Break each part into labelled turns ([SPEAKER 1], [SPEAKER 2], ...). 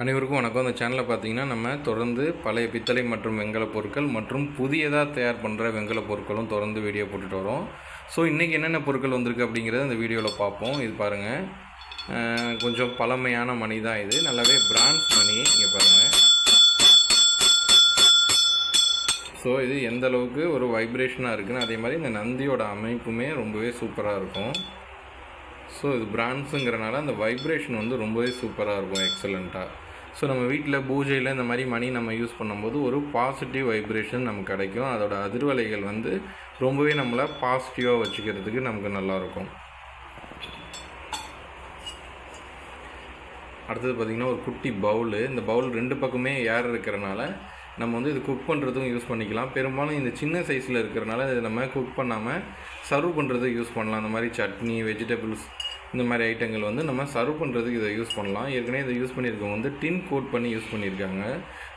[SPEAKER 1] அனைவருக்கும் வணக்கம். அந்த சேனலில் பார்த்தீங்கன்னா நம்ம தொடர்ந்து பழைய பித்தளை மற்றும் வெண்கல பொருட்கள் மற்றும் புதியதாக தயார் பண்ணுற வெண்கல பொருட்களும் தொடர்ந்து வீடியோ போட்டுட்டு வரோம். ஸோ இன்றைக்கி என்னென்ன பொருட்கள் வந்திருக்கு அப்படிங்கிறத இந்த வீடியோவில் பார்ப்போம். இது பாருங்கள், கொஞ்சம் பழமையான மணி தான். இது நல்லாவே பிரான்ஸ் மணி. இங்கே பாருங்கள். ஸோ இது எந்த அளவுக்கு ஒரு வைப்ரேஷனாக இருக்குன்னு, அதே மாதிரி இந்த நந்தியோட அமைப்புமே ரொம்பவே சூப்பராக இருக்கும். ஸோ இது பிரான்ஸுங்கிறனால அந்த வைப்ரேஷன் வந்து ரொம்பவே சூப்பராக இருக்கும், எக்ஸலண்ட்டாக. ஸோ நம்ம வீட்டில் பூஜையில் இந்த மாதிரி மணி நம்ம யூஸ் பண்ணும்போது ஒரு பாசிட்டிவ் வைப்ரேஷன் நமக்கு கிடைக்கும். அதோட அதிர்வலைகள் வந்து ரொம்பவே நம்மளை பாசிட்டிவாக வச்சுக்கிறதுக்கு நமக்கு நல்லாயிருக்கும். அடுத்தது பார்த்திங்கன்னா ஒரு குட்டி பவுலு. இந்த பவுல் ரெண்டு பக்கமே ஏர் இருக்கிறனால நம்ம வந்து இது குக் பண்ணுறதுக்கும் யூஸ் பண்ணிக்கலாம். பெரும்பாலும் இந்த சின்ன சைஸில் இருக்கிறனால இதை நம்ம குக் பண்ணாமல் சர்வ் பண்ணுறதுக்கு யூஸ் பண்ணலாம். அந்த மாதிரி சட்னி, வெஜிடபிள்ஸ், இந்த மாதிரி ஐட்டங்கள் வந்து நம்ம சர்வ் பண்ணுறதுக்கு இதை யூஸ் பண்ணலாம். ஏற்கனவே இதை யூஸ் பண்ணியிருக்கவங்க வந்து டின் கோட் பண்ணி யூஸ் பண்ணியிருக்காங்க.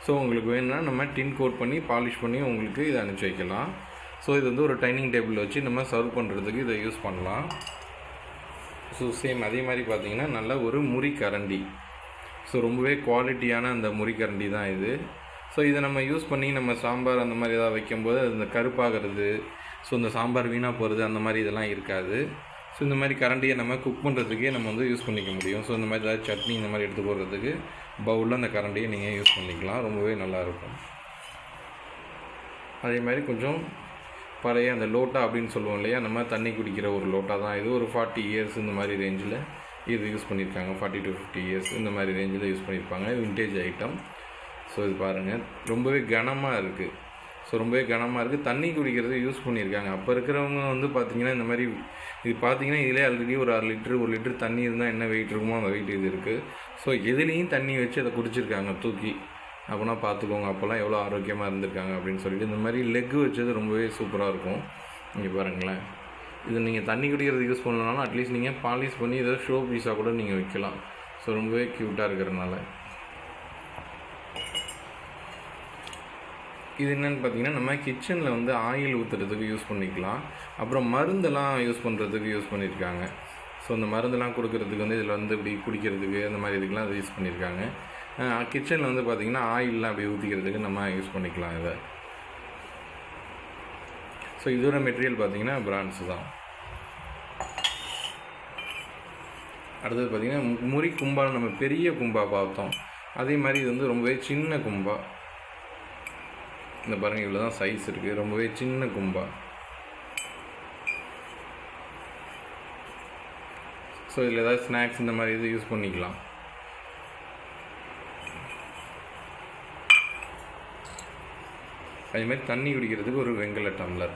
[SPEAKER 1] ஸோ உங்களுக்கு வேணும்னா நம்ம டின் கோட் பண்ணி பாலிஷ் பண்ணி உங்களுக்கு இதை அனுப்பிச்சி வைக்கலாம். ஸோ இது வந்து ஒரு டைனிங் டேபிள் வச்சு நம்ம சர்வ் பண்ணுறதுக்கு இதை யூஸ் பண்ணலாம். ஸோ சேம் அதே மாதிரி பார்த்திங்கன்னா நல்ல ஒரு முறி கரண்டி. ஸோ ரொம்பவே குவாலிட்டியான அந்த முறி கரண்டி தான் இது. ஸோ இதை நம்ம யூஸ் பண்ணி நம்ம சாம்பார் அந்த மாதிரி எதாவது வைக்கும்போது அந்த கருப்பாகிறது, ஸோ இந்த சாம்பார் வீணாக போகிறது அந்த மாதிரி இதெல்லாம் இருக்காது. ஸோ இந்த மாதிரி கரண்டியை நம்ம குக் பண்ணுறதுக்கே நம்ம வந்து யூஸ் பண்ணிக்க முடியும். ஸோ இந்த மாதிரி ஏதாவது சட்னி இந்த மாதிரி எடுத்து போடுறதுக்கு பவுலில் அந்த கரண்டியை நீங்கள் யூஸ் பண்ணிக்கலாம். ரொம்பவே நல்லாயிருக்கும். அதே மாதிரி கொஞ்சம் பழைய அந்த லோட்டா அப்படின்னு சொல்லுவோம் இல்லையா, நம்ம தண்ணி குடிக்கிற ஒரு லோட்டா தான் இது. ஒரு 40 இயர்ஸ் இந்த மாதிரி ரேஞ்சில் இது யூஸ் பண்ணியிருக்காங்க. 40 to 50 இயர்ஸ் இந்த மாதிரி ரேஞ்சில் யூஸ் பண்ணியிருப்பாங்க. Vintage item. ஸோ இது பாருங்கள், ரொம்பவே கனமாக இருக்குது. ஸோ ரொம்பவே கனமாக இருக்குது. தண்ணி குடிக்கிறது யூஸ் பண்ணியிருக்காங்க. அப்போ இருக்கிறவங்க வந்து பார்த்திங்கன்னா இந்த மாதிரி இது பார்த்திங்கன்னா இதிலே ஆல்ரெடி ஒரு 1 லிட்டர் தண்ணி இருந்தால் என்ன வெயிட் இருக்குமோ அந்த வெயிட் இது இருக்குது. ஸோ எதுலேயும் தண்ணி வச்சு அதை குடிச்சிருக்காங்க தூக்கி. அப்போனா பார்த்துக்கோங்க அப்போல்லாம் எவ்வளோ ஆரோக்கியமாக இருந்திருக்காங்க அப்படின்னு சொல்லிட்டு. இந்த மாதிரி லெக்கு வச்சது ரொம்பவே சூப்பராக இருக்கும். இங்கே பாருங்களேன், இது நீங்கள் தண்ணி குடிக்கிறதுக்கு யூஸ் பண்ணலனாலும் அட்லீஸ்ட் நீங்கள் பாலிஷ் பண்ணி ஏதோ ஷோ பீஸாக கூட நீங்கள் வைக்கலாம். ஸோ ரொம்பவே க்யூட்டாக இருக்கிறனால. இது என்னென்னு பார்த்தீங்கன்னா நம்ம கிச்சனில் வந்து ஆயில் ஊற்றுறதுக்கு யூஸ் பண்ணிக்கலாம். அப்புறம் மருந்தெல்லாம் யூஸ் பண்ணுறதுக்கு யூஸ் பண்ணியிருக்காங்க. ஸோ இந்த மருந்தெல்லாம் கொடுக்கறதுக்கு வந்து இதில் வந்து இப்படி குடிக்கிறதுக்கு அந்த மாதிரி இதுக்கெலாம் அதை யூஸ் பண்ணியிருக்காங்க. கிச்சனில் வந்து பார்த்திங்கன்னா ஆயிலெலாம் அப்படி ஊற்றிக்கிறதுக்கு நம்ம யூஸ் பண்ணிக்கலாம் இதை. ஸோ இதோட மெட்டீரியல் பார்த்திங்கன்னா பிரான்ஸ் தான். அடுத்தது பார்த்திங்கன்னா முறி கும்பா. நம்ம பெரிய கும்பா பார்த்தோம், அதே மாதிரி இது வந்து ரொம்பவே சின்ன கும்பா. இந்த பாருங்கள், இவ்வளோ தான் சைஸ் இருக்குது. ரொம்பவே சின்ன கும்பா. ஸோ இதில் ஏதாவது ஸ்நாக்ஸ் இந்த மாதிரி இது யூஸ் பண்ணிக்கலாம். அதேமாதிரி தண்ணி குடிக்கிறதுக்கு ஒரு வெண்கல டம்ளர்.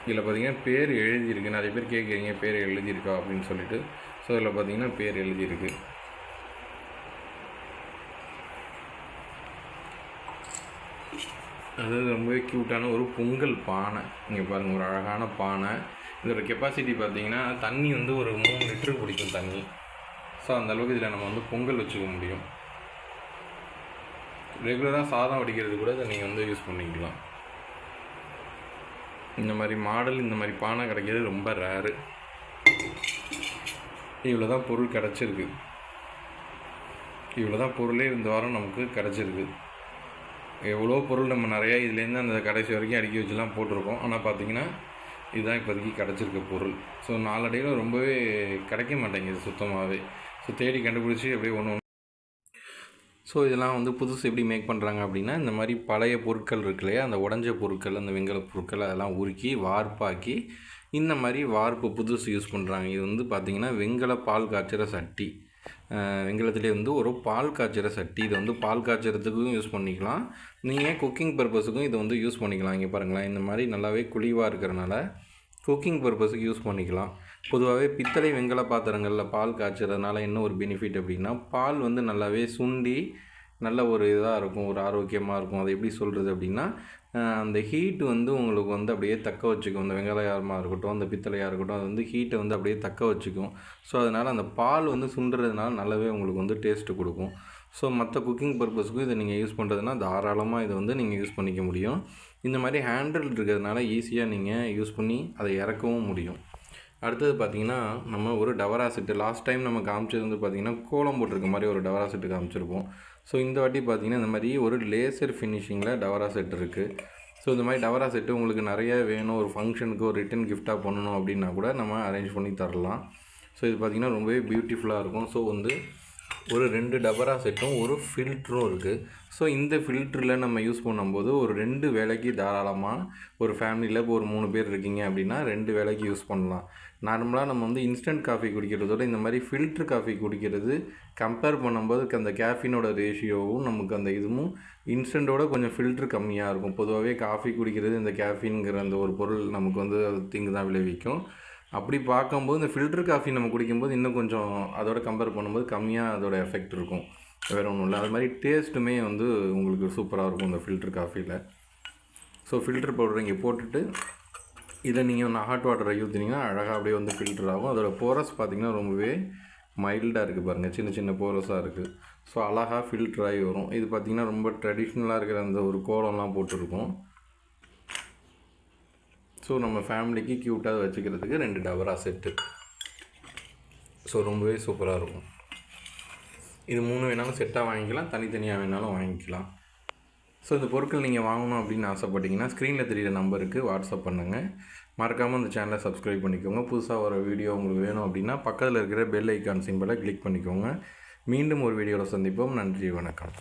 [SPEAKER 1] இதில் பார்த்திங்கன்னா பேர் எழுதியிருக்கு. நிறைய பேர் கேட்குறீங்க பேர் எழுதியிருக்கா அப்படின்னு சொல்லிட்டு. ஸோ இதில் பார்த்திங்கன்னா பேர் எழுதியிருக்கு. அதாவது ரொம்பவே க்யூட்டான ஒரு பொங்கல் பானை. இங்கே பாருங்கள், ஒரு அழகான பானை. இதோட கெப்பாசிட்டி பார்த்திங்கன்னா தண்ணி வந்து ஒரு 3 லிட்டரு குடிக்கும் தண்ணி. ஸோ அந்தளவுக்கு இதில் நம்ம வந்து பொங்கல் வச்சுக்க முடியும். ரெகுலராக சாதம் வடிக்கிறது கூட இதை நீங்கள் வந்து யூஸ் பண்ணிக்கலாம். இந்த மாதிரி மாடல், இந்த மாதிரி பானை கிடைக்கிறது ரொம்ப ரேரு. இவ்வளோ தான் பொருள் கிடச்சிருக்கு. இவ்வளோ தான் பொருளே இந்த வாரம் நமக்கு கிடச்சிருக்கு. எவ்வளோ பொருள் நம்ம நிறையா இதுலேருந்து அந்த கடைசி வரைக்கும் அடுக்கி வச்சுலாம் போட்டிருக்கோம். ஆனால் பார்த்திங்கன்னா இதுதான் இப்போதைக்கு கிடச்சிருக்க பொருள். ஸோ நாளடைவில் ரொம்பவே கிடைக்க மாட்டேங்குது சுத்தமாகவே. ஸோ தேடி கண்டுபிடிச்சி அப்படியே ஒன்று. ஸோ இதெல்லாம் வந்து புதுசு எப்படி மேக் பண்ணுறாங்க அப்படின்னா, இந்த மாதிரி பழைய பொருட்கள் இருக்கு இல்லையா, அந்த உடஞ்ச பொருட்கள், அந்த வெண்கல பொருட்கள் அதெல்லாம் உருக்கி வார்ப்பாக்கி இந்த மாதிரி வார்ப்பு புதுசு யூஸ் பண்ணுறாங்க. இது வந்து பார்த்திங்கன்னா வெண்கல பால் காய்ச்சிற சட்டி. வெண்கலத்துலேயே வந்து ஒரு பால் காய்ச்சிற சட்டி. இதை வந்து பால் காய்ச்சறதுக்கும் யூஸ் பண்ணிக்கலாம். நீங்கள் குக்கிங் பர்பஸுக்கும் இதை வந்து யூஸ் பண்ணிக்கலாம். இங்கே பாருங்களேன், இந்த மாதிரி நல்லாவே குழிவாக இருக்கிறனால குக்கிங் பர்பஸுக்கு யூஸ் பண்ணிக்கலாம். பொதுவாகவே பித்தளை வெண்கல பாத்திரங்களில் பால் காய்ச்சறதுனால என்ன ஒரு பெனிஃபிட் அப்படின்னா, பால் வந்து நல்லாவே சுண்டி நல்ல ஒரு இதாக இருக்கும், ஒரு ஆரோக்கியமாக இருக்கும். அதை எப்படி சொல்கிறது அப்படின்னா, அந்த ஹீட்டு வந்து உங்களுக்கு வந்து அப்படியே தக்க வச்சுக்கும். அந்த வெங்காயமாக இருக்கட்டும், அந்த பித்தளையாக இருக்கட்டும், அது வந்து ஹீட்டை வந்து அப்படியே தக்க வச்சுக்கும். ஸோ அதனால் அந்த பால் வந்து சுண்டுறதுனால நல்லாவே உங்களுக்கு வந்து டேஸ்ட்டு கொடுக்கும். ஸோ மற்ற குக்கிங் பர்பஸுக்கும் இதை நீங்கள் யூஸ் பண்ணுறதுனா தாராளமாக இதை வந்து நீங்கள் யூஸ் பண்ணிக்க முடியும். இந்த மாதிரி ஹேண்டில் இருக்கிறதுனால ஈஸியாக நீங்கள் யூஸ் பண்ணி அதை இறக்கவும் முடியும். அடுத்தது பார்த்திங்கன்னா நம்ம ஒரு டவரா செட்டு லாஸ்ட் டைம் நம்ம காமிச்சது வந்து பார்த்திங்கன்னா கோலம் போட்டிருக்க மாதிரி ஒரு டவரா செட்டு காமிச்சிருப்போம். ஸோ இந்த வாட்டி பார்த்திங்கன்னா இந்த மாதிரி ஒரு லேசர் ஃபினிஷிங்கில் டவரா செட் இருக்குது. ஸோ இந்த மாதிரி டவரா செட்டு உங்களுக்கு நிறைய வேணும், ஒரு ஃபங்க்ஷனுக்கு ஒரு ரிட்டன் கிஃப்டாக பண்ணணும் அப்படின்னா கூட நம்ம அரேஞ்ச் பண்ணி தரலாம். ஸோ இது பார்த்திங்கன்னா ரொம்பவே பியூட்டிஃபுல்லாக இருக்கும். ஸோ வந்து ஒரு 2 டபரா செட்டும் ஒரு ஃபில்ட்ரும் இருக்குது. ஸோ இந்த ஃபில்ட்ரில் நம்ம யூஸ் பண்ணும்போது ஒரு 2 வேளைக்கு தாராளமாக ஒரு ஃபேமிலியில் இப்போ ஒரு 3 பேர் இருக்கீங்க அப்படின்னா 2 வேளைக்கு யூஸ் பண்ணலாம். நார்மலாக நம்ம வந்து இன்ஸ்டன்ட் காஃபி குடிக்கிறதோட இந்த மாதிரி ஃபில்ட்ரு காஃபி குடிக்கிறது கம்பேர் பண்ணும்போது அந்த கேஃபினோட ரேஷியோவும் நமக்கு அந்த இதுவும் இன்ஸ்டண்ட்டோட கொஞ்சம் ஃபில்ட்ரு கம்மியாக இருக்கும். பொதுவாகவே காஃபி குடிக்கிறது இந்த கேஃபின்ங்கிற அந்த ஒரு பொருள் நமக்கு வந்து அது தீங்கு தான் விளைவிக்கும். அப்படி பார்க்கும்போது இந்த ஃபில்ட்ரு காஃபி நம்ம குடிக்கும்போது இன்னும் கொஞ்சம் அதோட கம்பேர் பண்ணும்போது கம்மியாக அதோட எஃபெக்ட் இருக்கும். வேறு ஒன்றும் இல்லை. அது மாதிரி டேஸ்ட்டுமே வந்து உங்களுக்கு சூப்பராக இருக்கும் இந்த ஃபில்ட்ரு காஃபியில். ஸோ ஃபில்ட்ரு பவுடர் இங்கே போட்டுட்டு இதை நீங்கள் ஹாட் வாட்டரை ஊற்றினீங்கன்னா அழகாக அப்படியே வந்து ஃபில்டர் ஆகும். அதோட போரஸ் பார்த்திங்கன்னா ரொம்பவே மைல்டாக இருக்குது பாருங்கள், சின்ன சின்ன போரஸாக இருக்குது. ஸோ அழகாக ஃபில்டர் ஆகி வரும். இது பார்த்திங்கன்னா ரொம்ப ட்ரெடிஷ்னலாக இருக்கிற அந்த ஒரு கோலம்லாம் போட்டிருக்கும். ஸோ நம்ம ஃபேமிலிக்கு க்யூட்டாக வச்சுக்கிறதுக்கு 2 டபரா செட்டு. ஸோ ரொம்பவே சூப்பராக இருக்கும். இது 3 வேணாலும் செட்டாக வாங்கிக்கலாம், தனித்தனியாக வேணாலும் வாங்கிக்கலாம். ஸோ இந்த பொருட்கள் நீங்கள் வாங்கணும் அப்படின்னு ஆசைப்பட்டீங்கன்னா ஸ்க்ரீனில் தெரியிற நம்பருக்கு வாட்ஸ்அப் பண்ணுங்கள். மறக்காமல் இந்த சேனலை சப்ஸ்கிரைப் பண்ணிக்கோங்க. புதுசாக வர வீடியோ உங்களுக்கு வேணும் அப்படின்னா பக்கத்தில் இருக்கிற பெல் ஐக்கான் சிம்பலை கிளிக் பண்ணிக்கோங்க. மீண்டும் ஒரு வீடியோவில் சந்திப்போம். நன்றி, வணக்கம்.